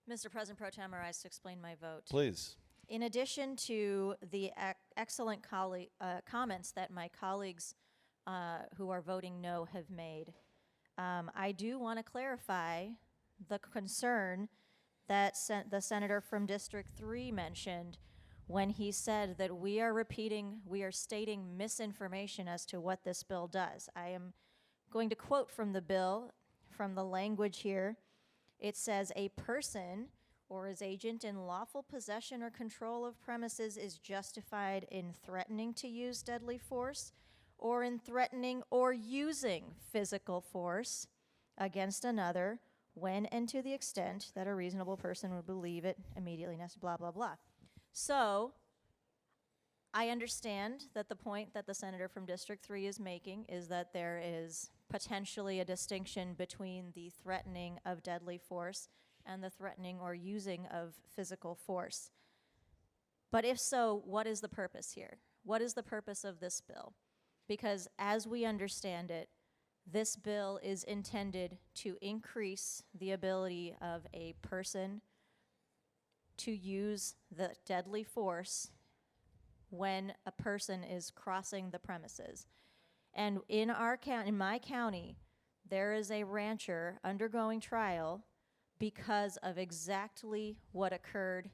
Mr. President Pro Tem, I rise to explain my vote. Please. In addition to the excellent comments that my colleagues who are voting no have made, I do want to clarify the concern that the senator from District 3 mentioned when he said that we are stating misinformation as to what this bill does. I am going to quote from the bill, from the language here. It says, a person or his agent in lawful possession or control of premises is justified in threatening to use deadly force or in threatening or using physical force against another when and to the extent that a reasonable person would believe it immediately necessary, blah, blah, blah. So I understand that the point that the senator from District 3 is making is that there is potentially a distinction between the threatening of deadly force and the threatening or using of physical force. But if so, what is the purpose here? What is the purpose of this bill? Because as we understand it, this bill is intended to increase the ability of a person to use the deadly force when a person is crossing the premises. And in my county, there is a rancher undergoing trial because of exactly what occurred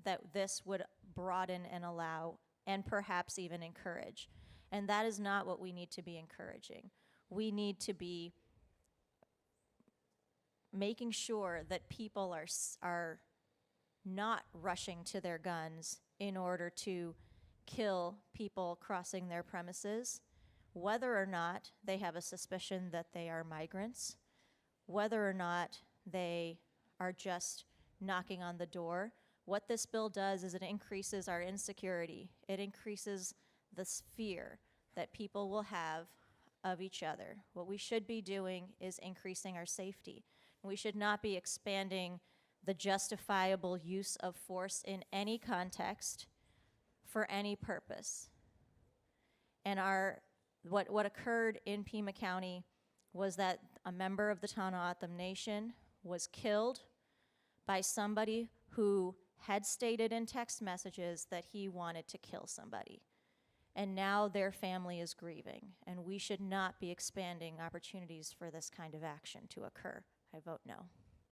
that this would broaden and allow and perhaps even encourage. And that is not what we need to be encouraging. We need to be making sure that people are not rushing to their guns in order to kill people crossing their premises, whether or not they have a suspicion that they are migrants, whether or not they are just knocking on the door. What this bill does is it increases our insecurity. It increases the fear that people will have of each other. What we should be doing is increasing our safety. We should not be expanding the justifiable use of force in any context for any purpose. And what occurred in Pima County was that a member of the Tohono Nation was killed by somebody who had stated in text messages that he wanted to kill somebody. And now their family is grieving, and we should not be expanding opportunities for this kind of action to occur. I vote no.